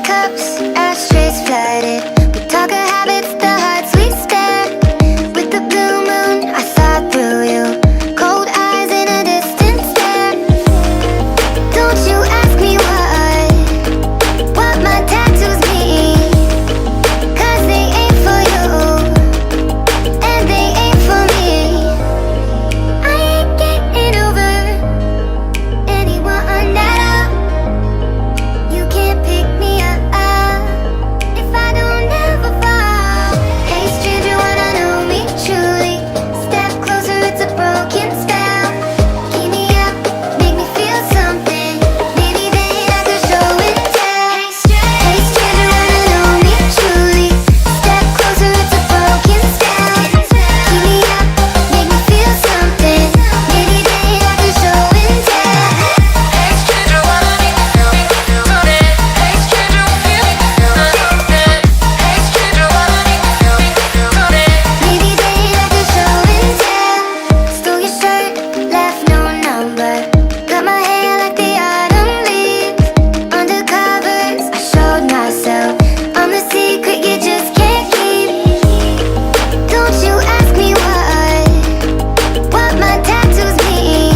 cups, ashtrays flooded with talker habits, the hearts we stare. With the blue moon, I saw through you. Cold eyes in a distant stare. Don't you ask me what my tattoos mean, 'cause they ain't for you, and they ain't for me. I ain't getting over anyone at all. You can't pick me up if I don't ever fall. Hey stranger, wanna know me truly? Step closer, it's a broken spell. Keep me up, make me feel something. Maybe then I could show and tell. Hey stranger, wanna know me truly? Step closer, it's a broken spell. Keep me up, make me feel something. Maybe then I could show and tell. Hey stranger, wanna make me feel something? Hey stranger, feel something. Hey stranger, wanna make me feel something? Maybe then I could show and tell. Stole your shirt, left no number. Cut my hair like the autumn leaves. Undercovers, I showed myself. I'm the secret you just can't keep. Don't you ask me what my tattoos mean,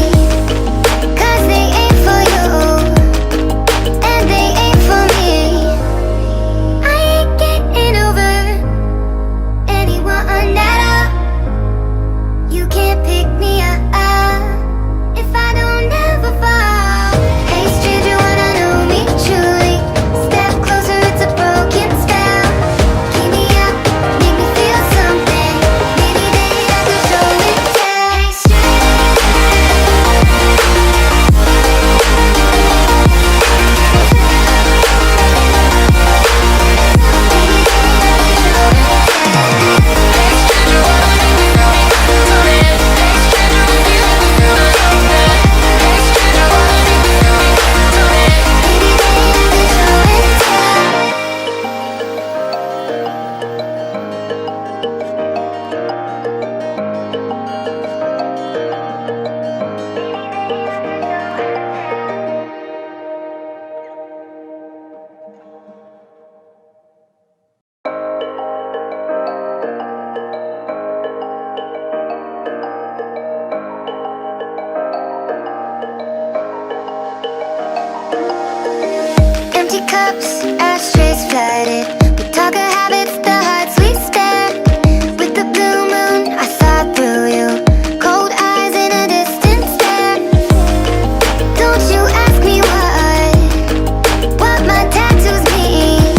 'cause they ain't for you, and they ain't for me. I ain't getting over anyone at all. You can't pick me up if I don't ever fall. Hey stranger, wanna know me truly? Step closer, it's a broken spell. Keep me up, make me feel something. Maybe then I could show and tell. Hey empty cups, ashtrays flooded with talker habits, the hearts we stare. With the blue moon, I saw through you. Cold eyes in a distant stare. Don't you ask me what my tattoos mean,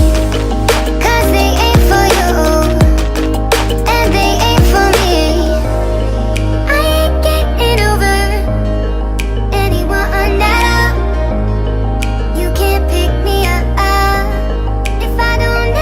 'cause they ain't for you, and they ain't for me. I ain't getting over anyone at all. You can't pick me up if I don't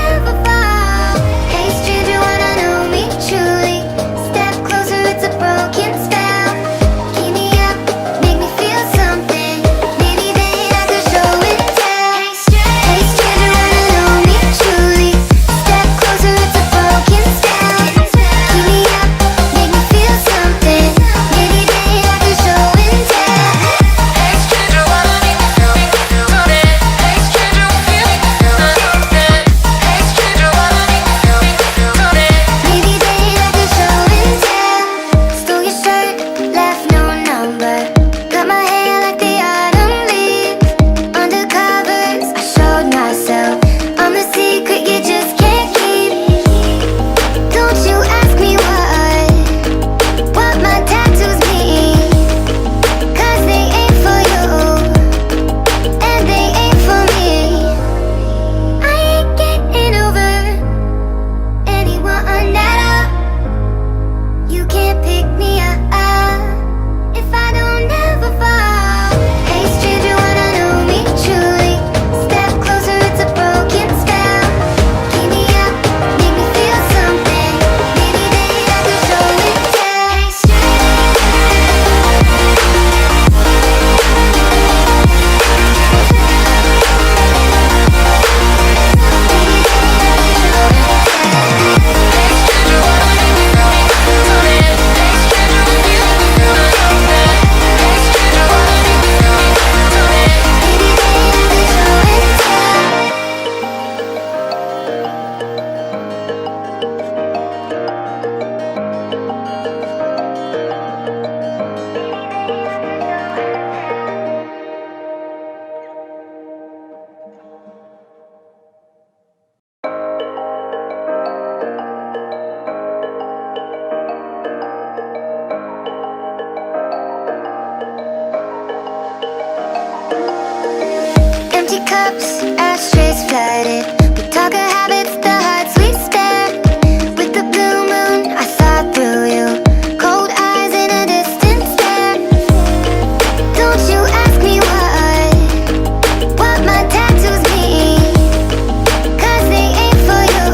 Empty cups, ashtrays flooded. We talk of habits, the hearts we spare. With the blue moon, I saw through you. Cold eyes in a distant stare. Don't you ask me what my tattoos mean. 'Cause they ain't for you,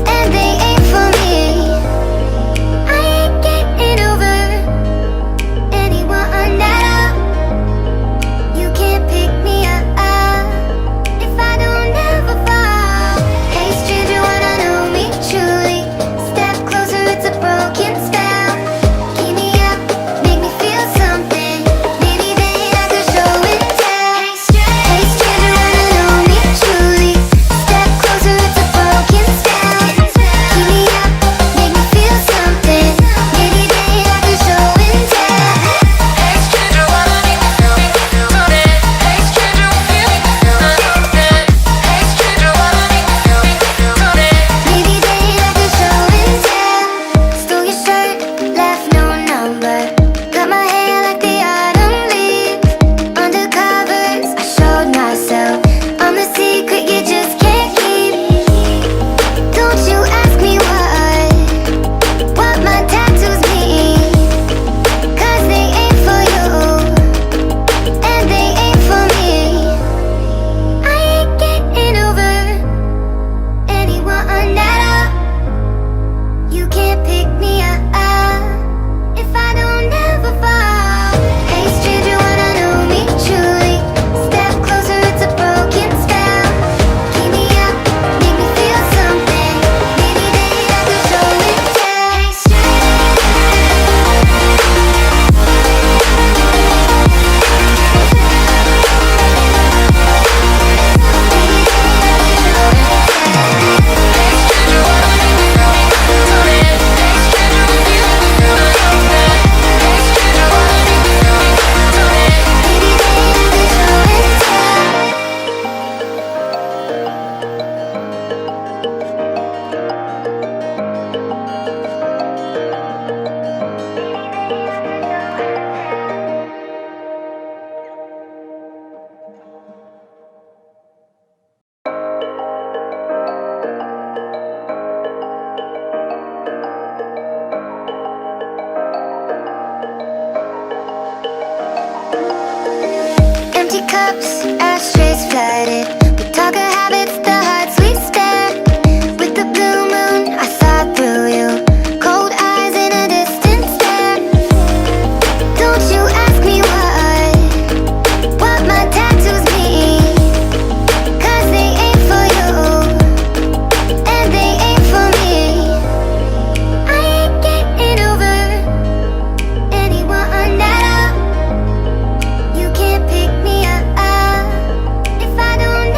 and they ain't for me. I ain't getting over anyone that up. You can't pick me up if I don't ever fall. Hey stranger, wanna know me truly? Step closer, it's a broken spell. Keep me up, make me feel something. Maybe then I could show and tell. Hey stranger, wanna know me truly? Step closer, it's a broken spell. Keep me up, make me feel something. Maybe then I could show and tell. Hey stranger, wanna make me feel today? Hey stranger, feel I know that. Hey stranger, wanna make me feel today? Maybe then I could show and tell. Stole your shirt, left no number. Cut my hair like the autumn leaves. Under covers, I showed myself. I'm the secret you just can't keep. Don't you ask me what my tattoos mean. 'Cause they ain't for you, and they ain't for me. I ain't getting over anyone that up. You can't pick me up if I don't ever fall. Hey stranger, wanna know me truly? Step closer, it's a broken spell. Keep me up, make me feel something. Maybe then I could show and tell. Hey empty cups, ashtrays flooded. We talk of habits, the hearts we spare. With the blue moon, I saw through you. Cold eyes in a distant stare. Don't you ask me what my tattoos mean. 'Cause they ain't for you, and they ain't for me. I ain't getting over anyone that up. You can't pick me up if I don't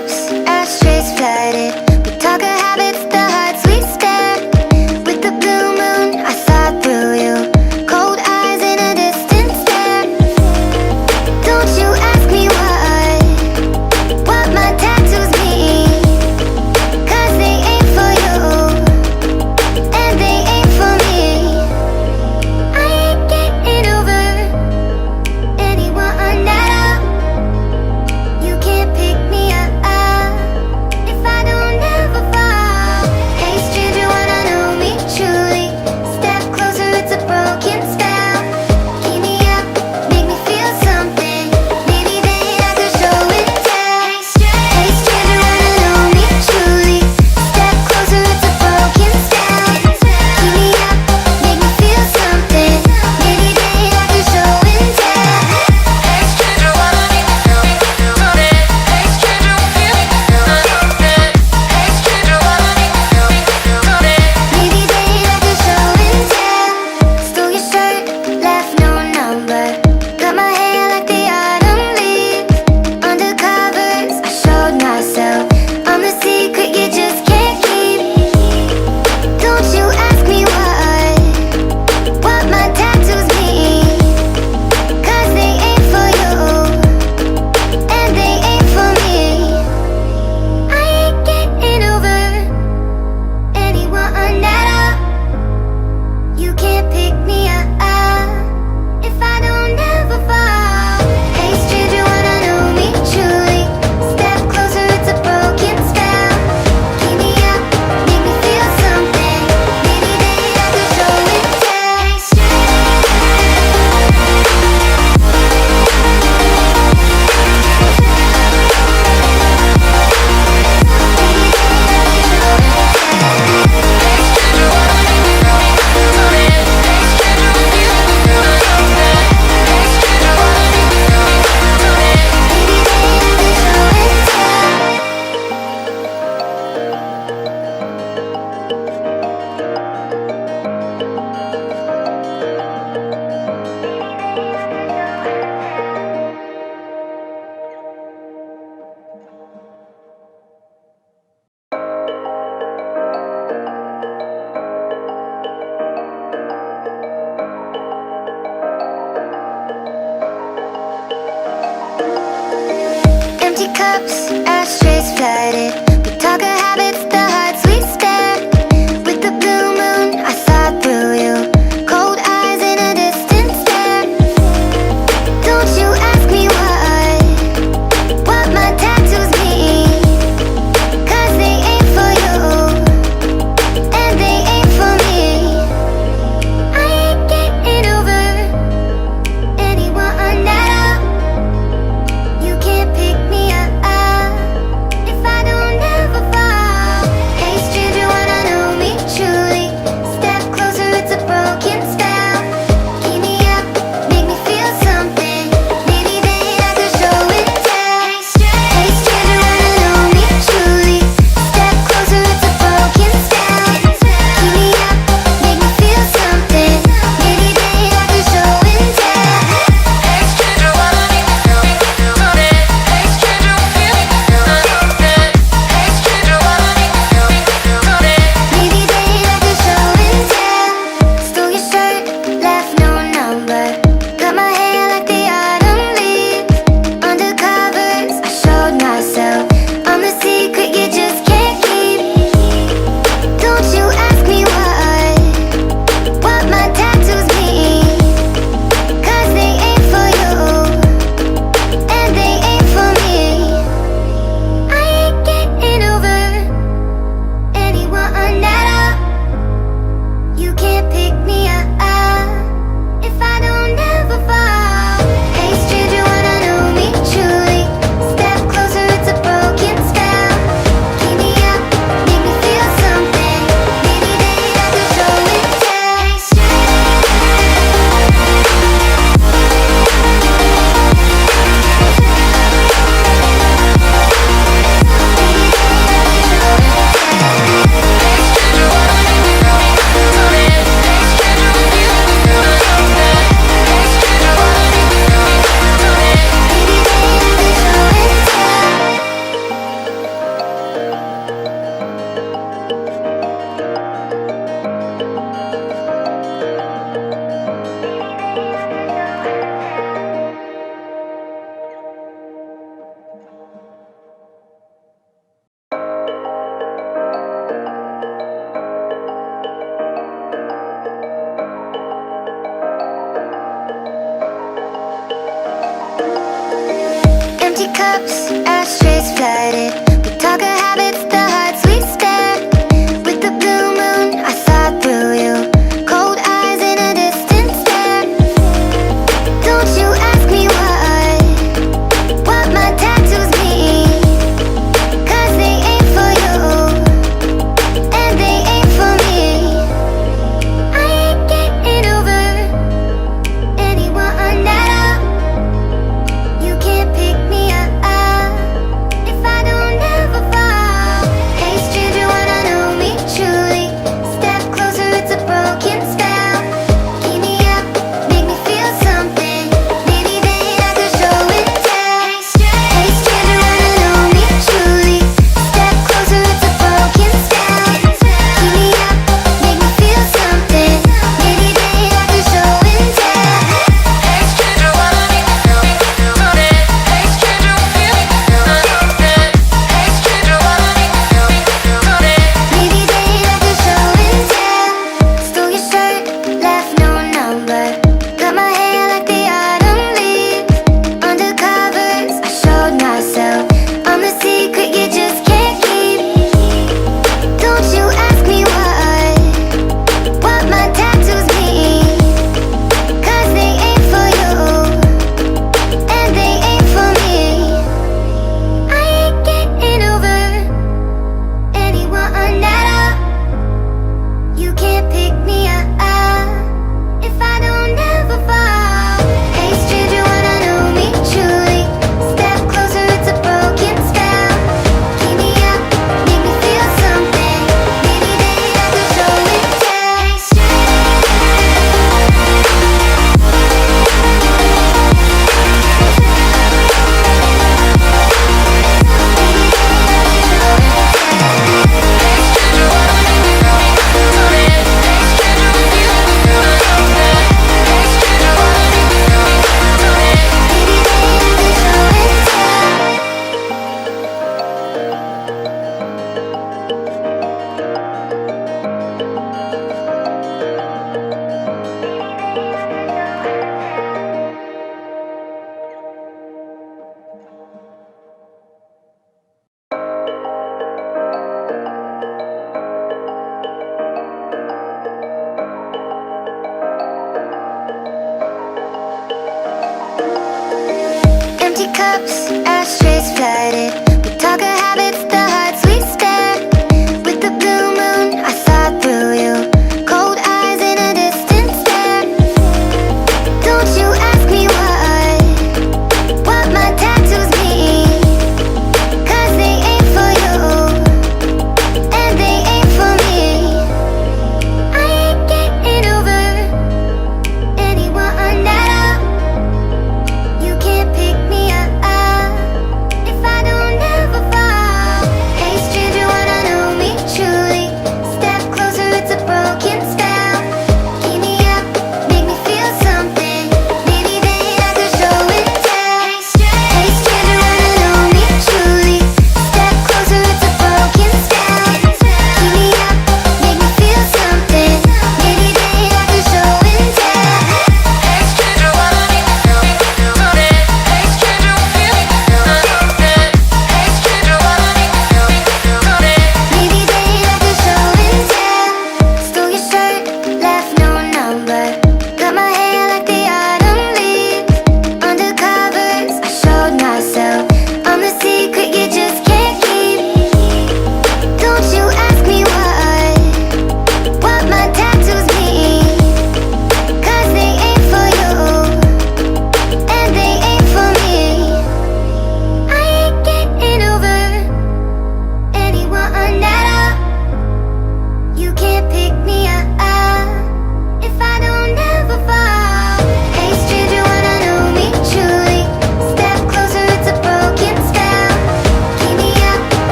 cups, ashtrays flooded with talker habits, the hearts we spare. With the blue moon, I saw through you. Cold eyes in a distant stare. Don't you ask me what my tattoos mean, 'cause they ain't for you and they ain't for me. I ain't getting over anyone that up. You can't pick me up if I don't ever fall. Hey stranger, wanna know me truly? Step closer, it's a broken spell. Keep me up, make me feel something. Maybe then I could show and tell. Hey stranger, wanna know me truly? Step closer, it's a broken spell. Keep me up, make me feel something. Maybe then I could show and tell. Hey stranger, wanna make me feel today? Hey stranger, feel I know that. Hey stranger, wanna make me feel today? Maybe then I could show and tell. Stole your shirt, left no number. Cut my hair like the autumn leaves. Under covers, I showed myself. I'm the secret you just can't keep. Don't you ask me what my tattoos mean, 'cause they ain't for you and they ain't for me. I ain't getting over anyone that up. You can't pick me up if I don't ever fall. Hey stranger, wanna know me truly? Step closer, it's a broken spell. Keep me up, make me feel something. Maybe then I could show and tell. Hey empty cups, ashtrays flooded with talker habits, the hearts we spare. With the blue moon, I saw through you. Cold eyes in a distant stare. Don't you ask me what my tattoos mean, 'cause they ain't for you and they ain't for me. I ain't getting over anyone that up. You can't pick me up if I don't cups, ashtrays flooded with talker habits, the hearts we spare. With the blue moon, I saw through you. Cold eyes in a distant stare. Don't you ask me what my tattoos mean, 'cause they ain't for you and they ain't for me. I ain't getting over anyone at all. You can't pick me up if I don't ever fall. Hey stranger, wanna know me truly? Step closer, it's a broken spell. Keep me up, make me feel something. Maybe then I could show and tell. Hey stranger, wanna know me truly? Step closer, it's a broken spell. Keep me up, make me feel something. Maybe then I could show and tell. Hey stranger, wanna make me feel today? Hey stranger, feel I know that. Hey stranger, wanna make me feel today? Maybe then I could show and tell. Stole your shirt, left no number. Cut my hair like the autumn leaves. Under covers, I showed myself. I'm the secret you just can't keep. Don't you ask me what my tattoos mean, 'cause they ain't for you and they ain't for me. I ain't getting over anyone at all. You can't pick me up if I don't ever fall. Hey stranger, wanna know me truly? Step closer, it's a broken spell. Keep me up, make me feel something. Maybe then I could show and tell. Hey Stranger, wanna make me feel today? Hey stranger, feel I know that. Hey stranger, wanna make me feel today? maybe then I could show and tell. Empty cups, ashtrays flooded with talker habits, the hearts we spare. With the blue moon, I saw through you. Cold eyes in a distant stare. Don't you ask me what my tattoos mean, 'cause they ain't for you and they ain't for me. I ain't getting over anyone at all. You can't pick me up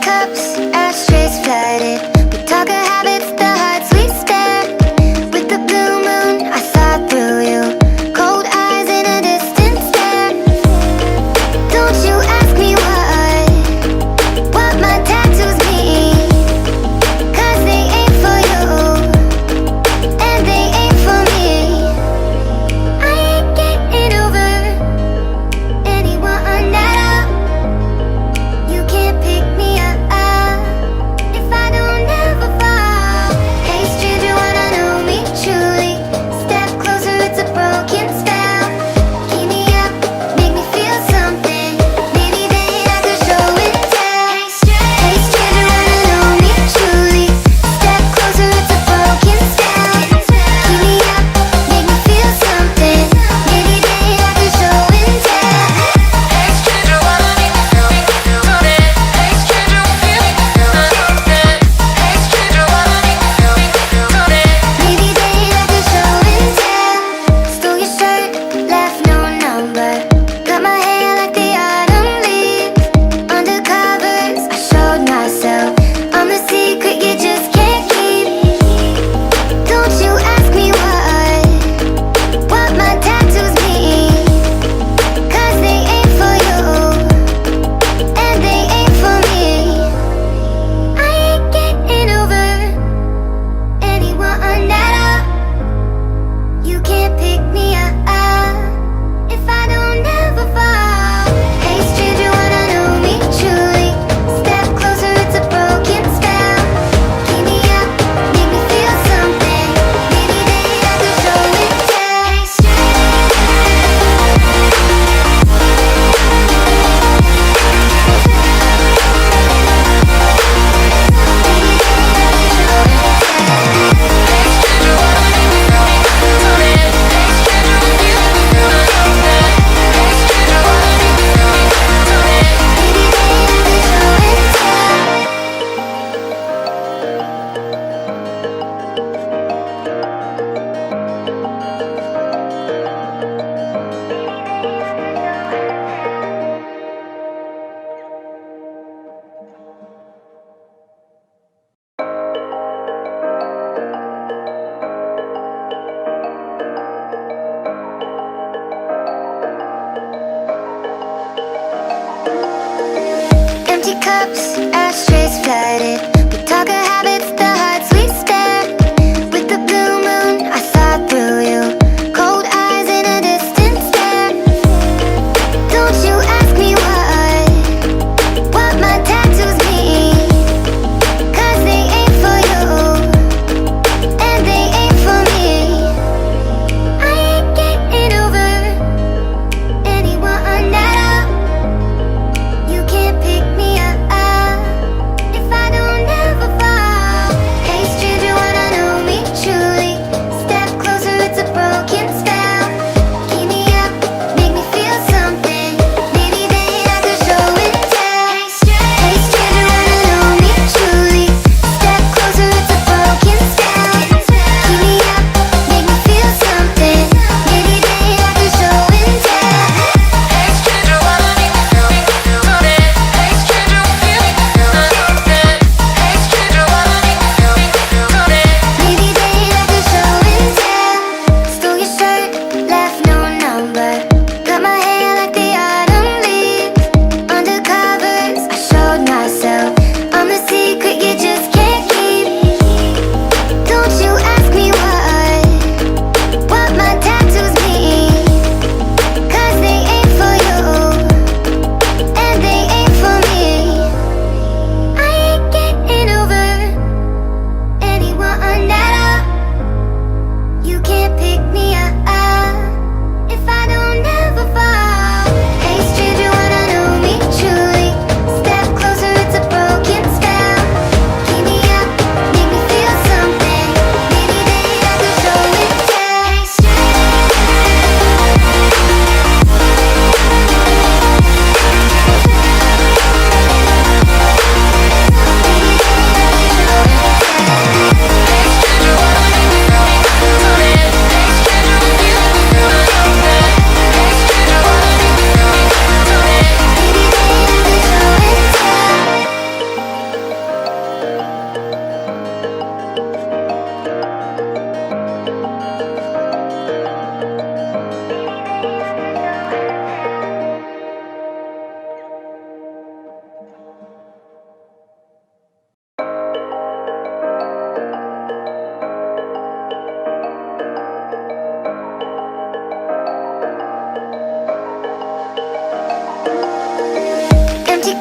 cups, ashtrays flooded with talker habits, the hearts we spare. With the blue moon, I saw through you. Cold eyes in a distant stare. Don't you ask me what my tattoos mean, 'cause they ain't for you and they ain't for me. I ain't getting over anyone at all. You can't pick me up.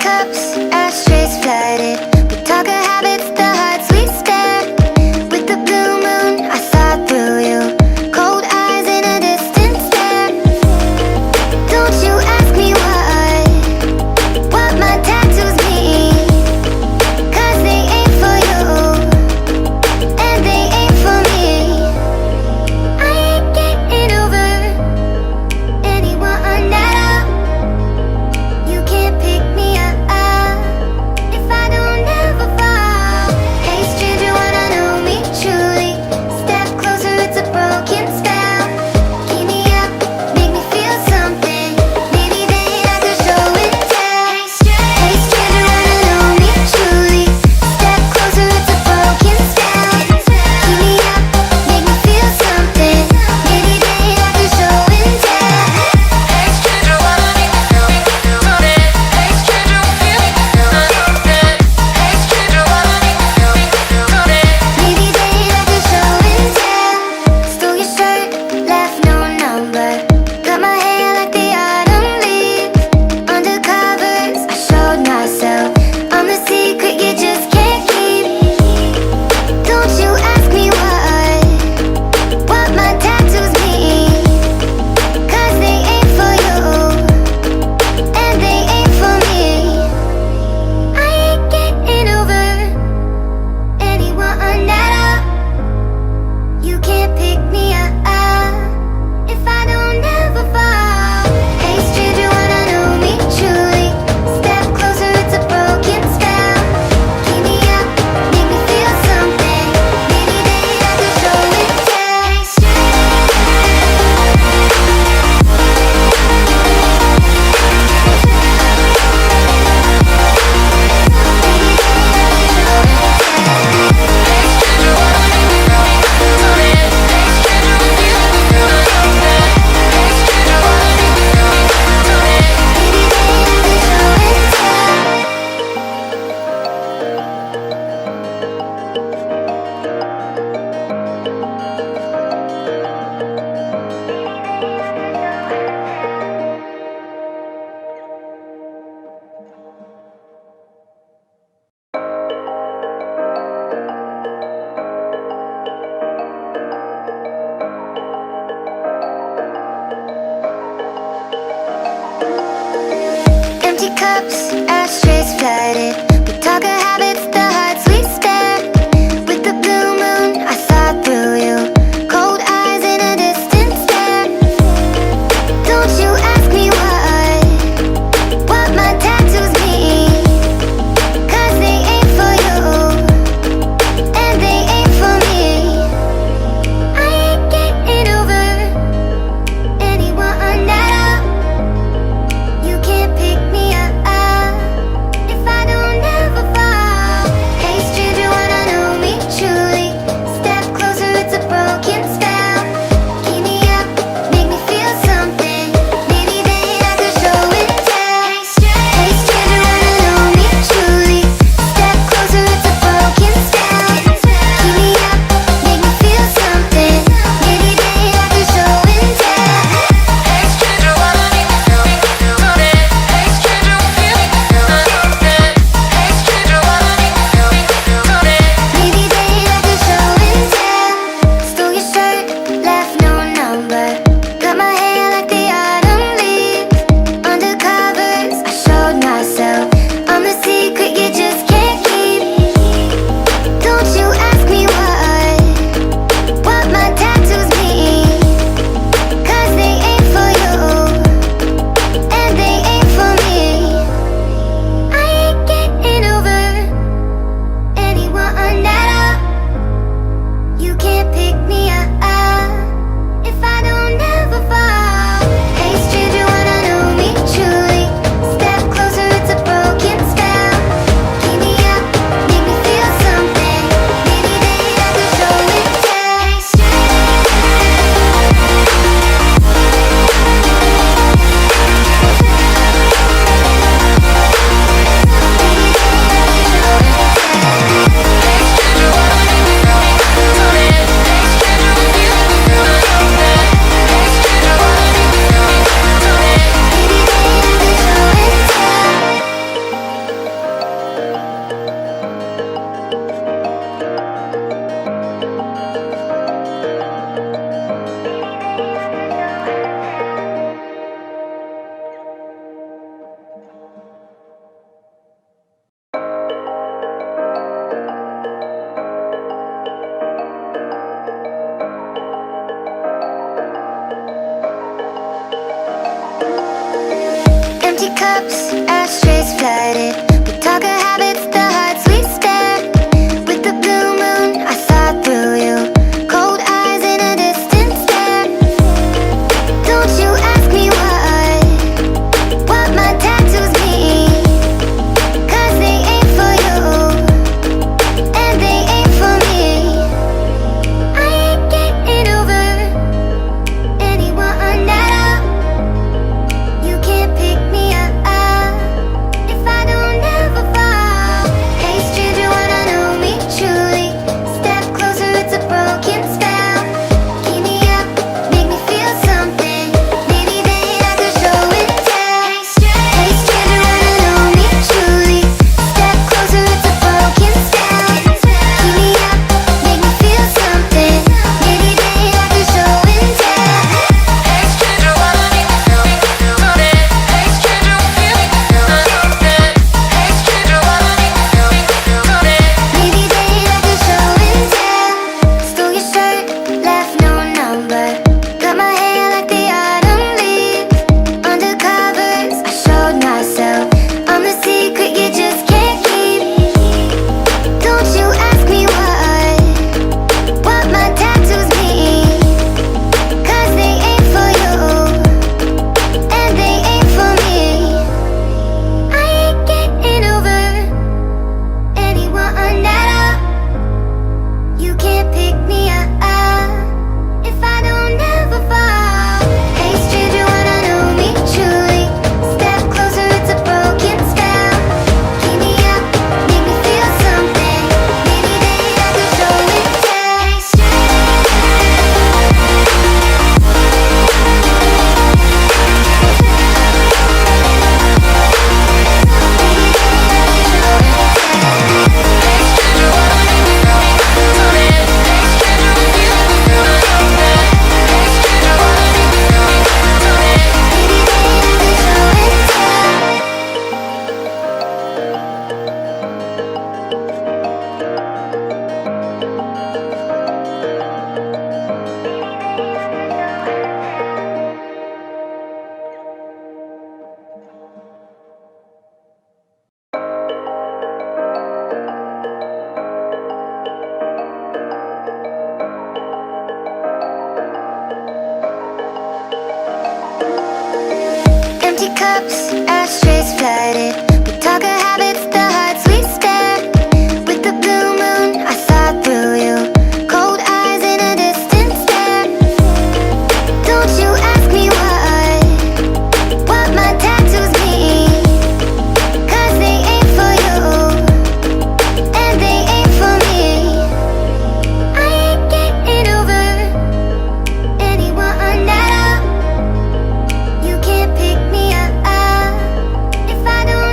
cups, ashtrays flooded with talker habits, the hearts we spare. With the blue moon, I saw through you. Cold eyes in a distant stare. Don't you ask me what my tattoos mean, 'cause they ain't for you and they ain't for me. I ain't getting over anyone that up. You can't pick me up if I don't ever fall. Hey stranger, wanna know me truly? Step closer, it's a broken spell. Keep me up, make me feel something. Maybe then I could show and tell. Hey stranger, wanna know me truly? Step closer, it's a broken spell. Keep me up, make me feel something. Maybe then I could show and tell. Hey stranger, wanna make me feel today? Hey stranger, feel understand. Hey stranger, wanna make me feel today? Maybe then I could show and tell. Stole your shirt, left no number. Cut my hair like the autumn leaves. Undercovers, I showed myself. I'm the secret you just can't keep. Don't you ask me what my tattoos mean, 'cause they ain't for you and they ain't for me. I ain't getting over anyone that up. You can't pick me up if I don't ever fall. Hey stranger, wanna know me truly? Step closer, it's a broken spell. Keep me up, make me feel something. Maybe then I could show and tell. Hey Stranger, wanna make me feel today? Hey stranger, feel understand. Hey stranger, wanna make me feel today? maybe then I could show and tell. Empty cups, ashtrays flooded with talker habits, the hearts we spare. With the blue moon, I saw through you. Cold eyes in a distant stare. Don't you ask me what my tattoos mean, 'cause they ain't for you and they ain't for me. I ain't getting over anyone that up. You can't pick me up if I don't cups, ashtrays flooded with talker habits, the hearts we stare. With the blue moon, I saw through you. Cold eyes in a distant stare. Don't you ask me what my tattoos mean, 'cause they ain't for you, and they ain't for me. I ain't getting over anyone that you can't pick me up if I don't ever fall. Hey stranger, wanna know me truly? Step closer, it's a broken spell. Keep me up, make me feel something. Maybe then I could show and tell. Hey stranger, wanna know me truly? Step closer, it's a broken spell. Keep me up, make me feel something. Maybe then I could show and tell. Hey stranger, wanna make me feel something? Hey stranger, feel something. Hey stranger, wanna make me feel something? Maybe then I could show and tell. Stole your shirt, left no number. Cut my hair like the autumn leaves. Undercovers, I showed myself. I'm the secret you just can't keep. Don't you ask me what my tattoos mean, 'cause they ain't for you, and they ain't for me. I ain't getting over anyone that you can't pick me up if I don't ever fall. Hey stranger, wanna know me truly? Step closer, it's a broken spell. Keep me up, make me feel something. Maybe then I could show and tell. Hey Stranger, wanna make me feel something? Hey stranger, feel something? Hey stranger, wanna make me feel something? maybe then I could show and tell. Empty cups, ashtrays flooded with talker habits, the hearts we stare. With the blue moon, I saw through you. Cold eyes in a distant stare. Don't you ask me what my tattoos mean, 'cause they ain't for you, and they ain't for me. I ain't getting over anyone that you can't pick me up if I don't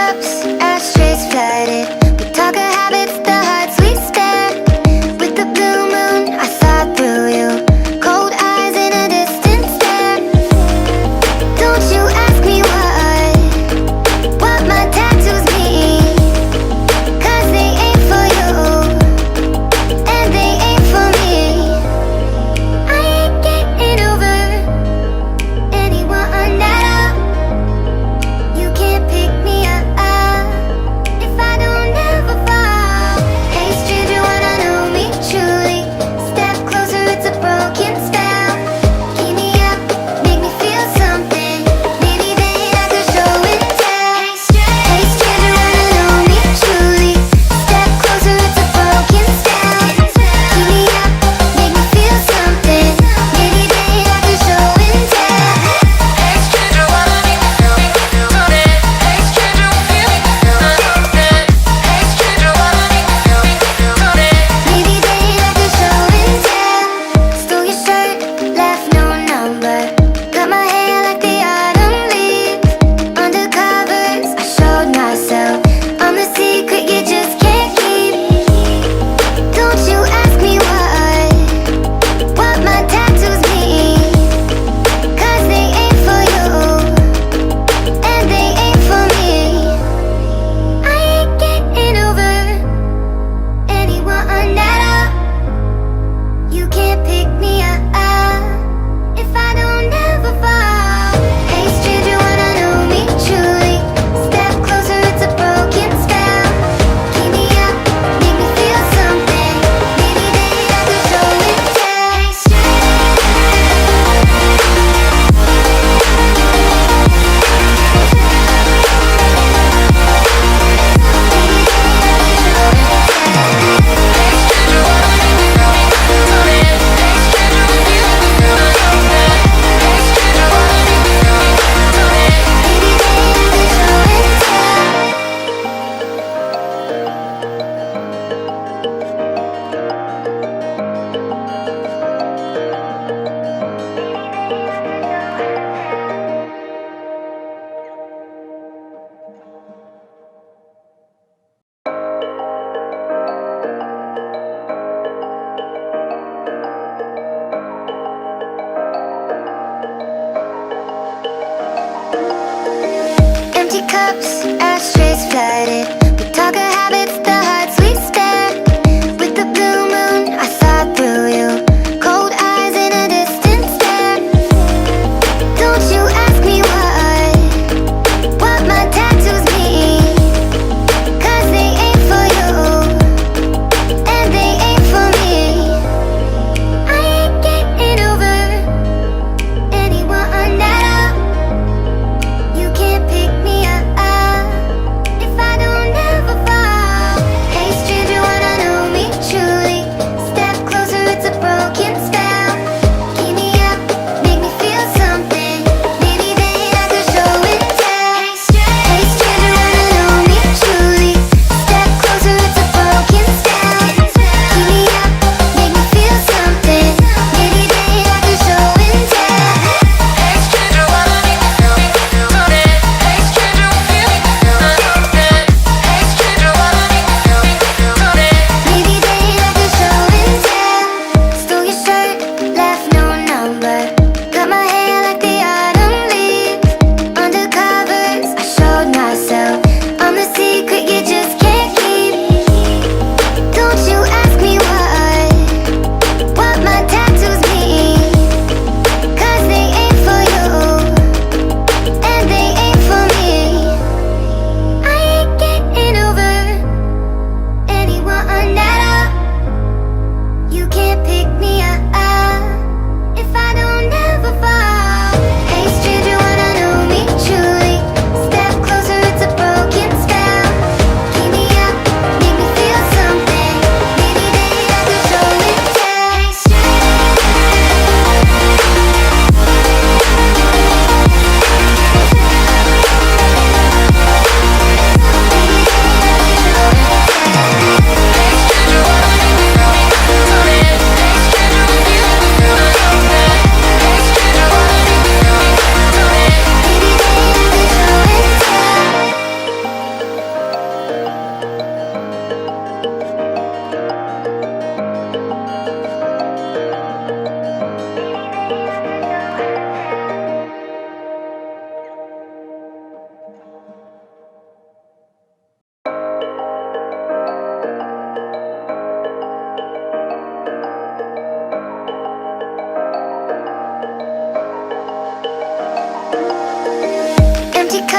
cups, ashtrays flooded with talker habits, the hearts we stare. With the blue moon, I saw through you. Cold eyes in a distant stare. Don't you ask me what my tattoos mean, 'cause they ain't for you, and they ain't for me. I ain't getting over anyone at all. You can't pick me up.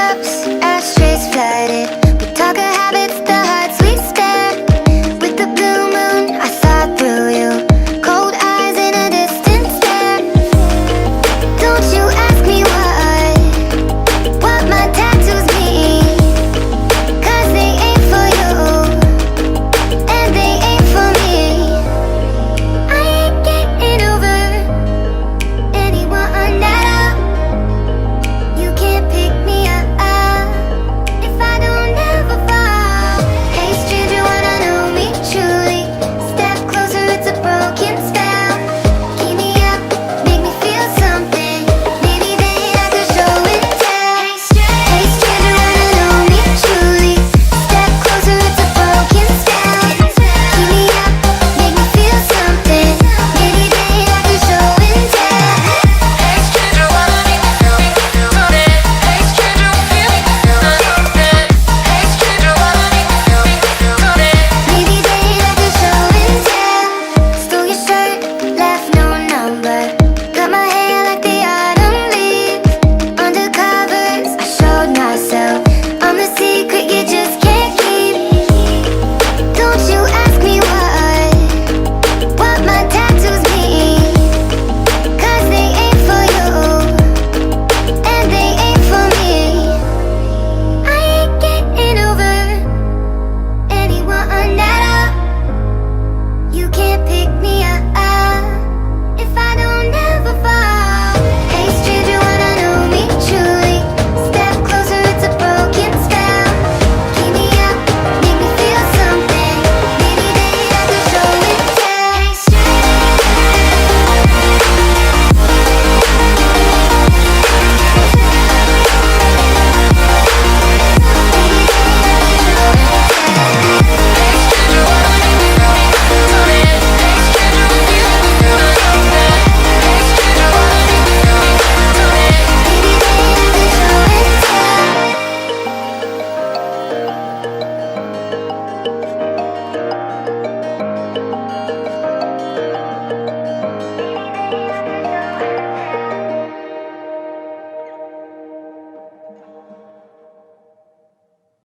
cups, ashtrays flooded.